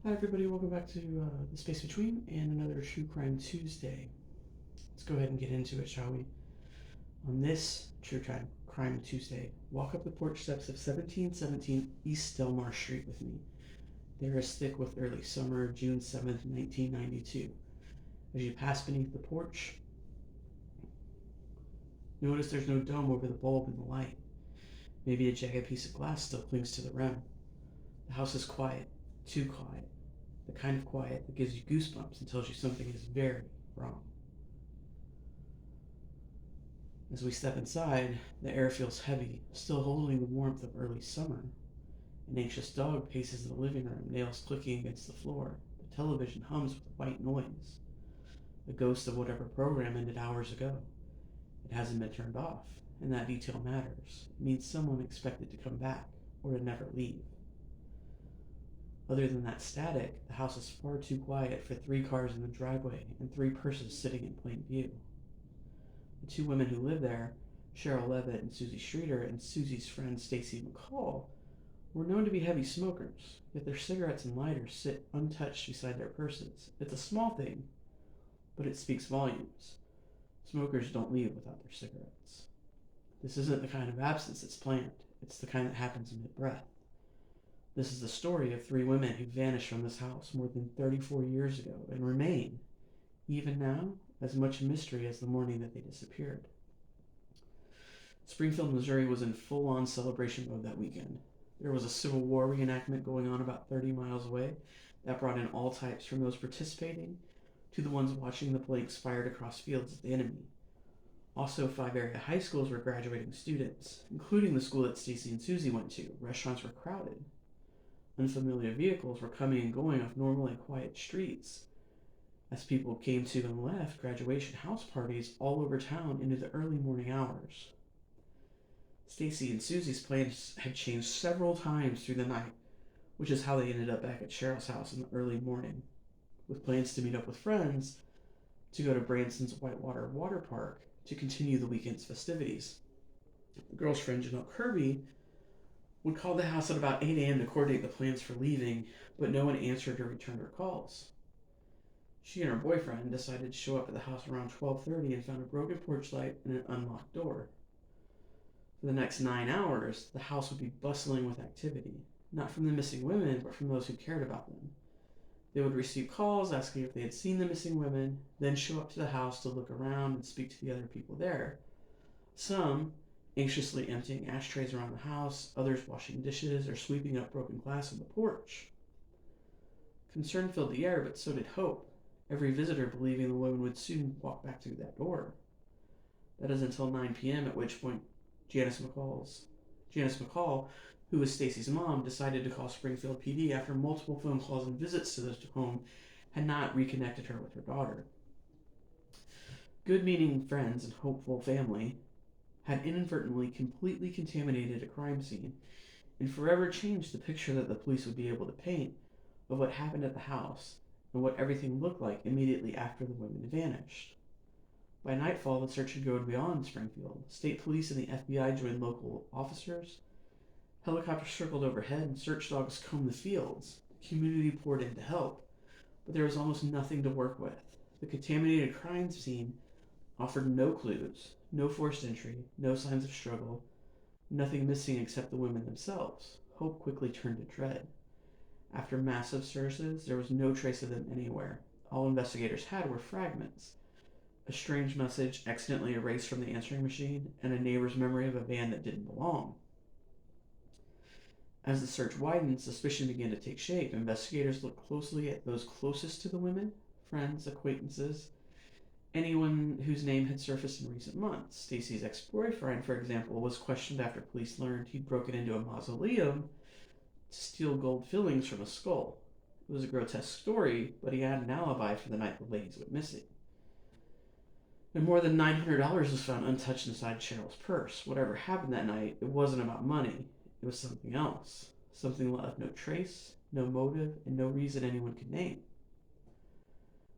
Hi everybody, welcome back to The Space Between and another True Crime Tuesday. Let's go ahead and get into it, shall we? On this Crime Tuesday, walk up the porch steps of 1717 East Delmar Street with me. They're as thick with early summer, June 7th, 1992. As you pass beneath the porch, notice there's no dome over the bulb in the light. Maybe a jagged piece of glass still clings to the rim. The house is quiet, too quiet. The kind of quiet that gives you goosebumps and tells you something is very wrong. As we step inside, the air feels heavy, still holding the warmth of early summer. An anxious dog paces in the living room, nails clicking against the floor. The television hums with white noise. The ghost of whatever program ended hours ago. It hasn't been turned off, and that detail matters. It means someone expected to come back, or to never leave. Other than that static, the house is far too quiet for 3 cars in the driveway and 3 persons sitting in plain view. The 2 women who live there, Sherrill Levitt and Suzie Streeter, and Suzie's friend Stacy McCall, were known to be heavy smokers, yet their cigarettes and lighters sit untouched beside their purses. It's a small thing, but it speaks volumes. Smokers don't leave without their cigarettes. This isn't the kind of absence that's planned. It's the kind that happens mid-breath. This is the story of 3 women who vanished from this house more than 34 years ago and remain, even now, as much a mystery as the morning that they disappeared. Springfield, Missouri was in full-on celebration mode that weekend. There was a Civil War reenactment going on about 30 miles away that brought in all types, from those participating to the ones watching the blanks fired across fields at the enemy. Also, 5 area high schools were graduating students, including the school that Stacy and Suzie went to. Restaurants were crowded. Unfamiliar vehicles were coming and going off normally quiet streets as people came to and left graduation house parties all over town into the early morning hours. Stacy and Suzie's plans had changed several times through the night, which is how they ended up back at Cheryl's house in the early morning, with plans to meet up with friends to go to Branson's Whitewater Water Park to continue the weekend's festivities. The girl's friend Janelle Kirby would call the house at about 8 a.m. to coordinate the plans for leaving, but no one answered or returned her calls. She and her boyfriend decided to show up at the house around 12:30 and found a broken porch light and an unlocked door. For the next 9 hours, the house would be bustling with activity, not from the missing women, but from those who cared about them. They would receive calls asking if they had seen the missing women, then show up to the house to look around and speak to the other people there. Some anxiously emptying ashtrays around the house, others washing dishes or sweeping up broken glass on the porch. Concern filled the air, but so did hope, every visitor believing the woman would soon walk back through that door. That is until 9 p.m., at which point Janice McCall, who was Stacy's mom, decided to call Springfield PD after multiple phone calls and visits to the home had not reconnected her with her daughter. Good-meaning friends and hopeful family had inadvertently completely contaminated a crime scene and forever changed the picture that the police would be able to paint of what happened at the house and what everything looked like immediately after the women vanished. By nightfall, the search had gone beyond Springfield. State police and the FBI joined local officers. Helicopters circled overhead and search dogs combed the fields. The community poured in to help, but there was almost nothing to work with. The contaminated crime scene offered no clues, no forced entry, no signs of struggle, nothing missing except the women themselves. Hope quickly turned to dread. After massive searches, there was no trace of them anywhere. All investigators had were fragments. A strange message accidentally erased from the answering machine, and a neighbor's memory of a van that didn't belong. As the search widened, suspicion began to take shape. Investigators looked closely at those closest to the women, friends, acquaintances, anyone whose name had surfaced in recent months. Stacy's ex-boyfriend, for example, was questioned after police learned he'd broken into a mausoleum to steal gold fillings from a skull. It was a grotesque story, but he had an alibi for the night the ladies went missing. And more than $900 was found untouched inside Cheryl's purse. Whatever happened that night, it wasn't about money. It was something else. Something that left no trace, no motive, and no reason anyone could name.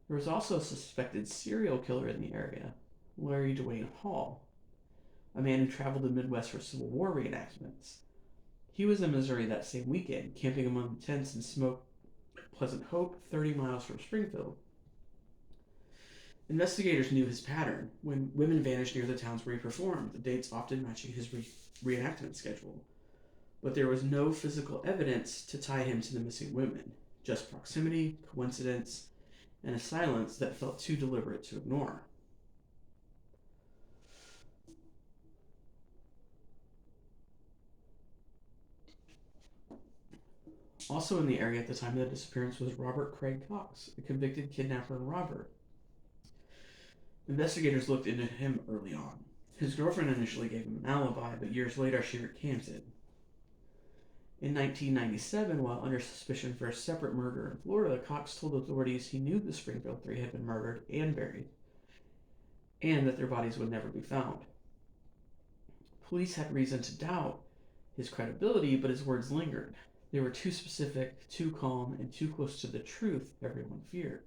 There was also a suspected serial killer in the area, Larry Dwayne Hall, a man who traveled the Midwest for Civil War reenactments. He was in Missouri that same weekend, camping among the tents and smoke Pleasant Hope, 30 miles from Springfield. Investigators knew his pattern. When women vanished near the towns where he performed, the dates often matching his reenactment schedule. But there was no physical evidence to tie him to the missing women, just proximity, coincidence, and a silence that felt too deliberate to ignore. Also in the area at the time of the disappearance was Robert Craig Cox, a convicted kidnapper and robber. Investigators looked into him early on. His girlfriend initially gave him an alibi, but years later she recanted. In 1997, while under suspicion for a separate murder in Florida, Cox told authorities he knew the Springfield Three had been murdered and buried, and that their bodies would never be found. Police had reason to doubt his credibility, but his words lingered. They were too specific, too calm, and too close to the truth everyone feared.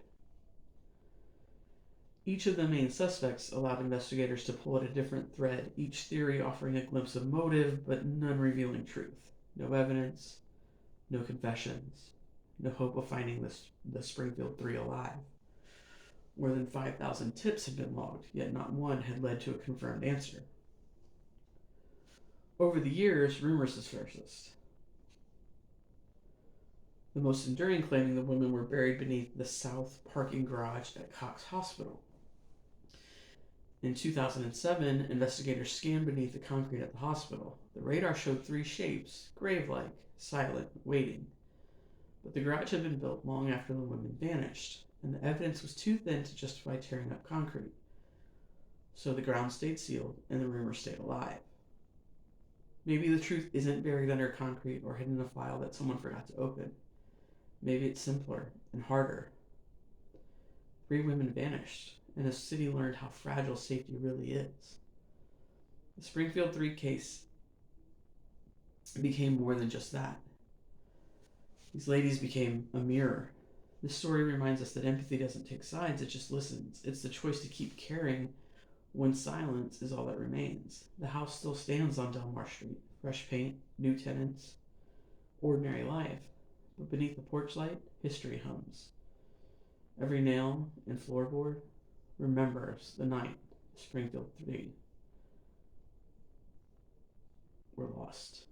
Each of the main suspects allowed investigators to pull at a different thread, each theory offering a glimpse of motive, but none revealing truth. No evidence, no confessions, no hope of finding the Springfield Three alive. More than 5,000 tips had been logged, yet not one had led to a confirmed answer. Over the years, rumors have surfaced. The most enduring claiming the women were buried beneath the south parking garage at Cox Hospital. In 2007, investigators scanned beneath the concrete at the hospital. The radar showed three shapes, grave-like, silent, waiting. But the garage had been built long after the women vanished, and the evidence was too thin to justify tearing up concrete. So the ground stayed sealed, and the rumor stayed alive. Maybe the truth isn't buried under concrete or hidden in a file that someone forgot to open. Maybe it's simpler and harder. 3 women vanished, and a city learned how fragile safety really is. The Springfield Three case became more than just that. These ladies became a mirror. This story reminds us that empathy doesn't take sides, it just listens. It's the choice to keep caring when silence is all that remains. The house still stands on Delmar Street. Fresh paint, new tenants, ordinary life. But beneath the porch light, history hums. Every nail and floorboard remembers the night the Springfield Three were lost.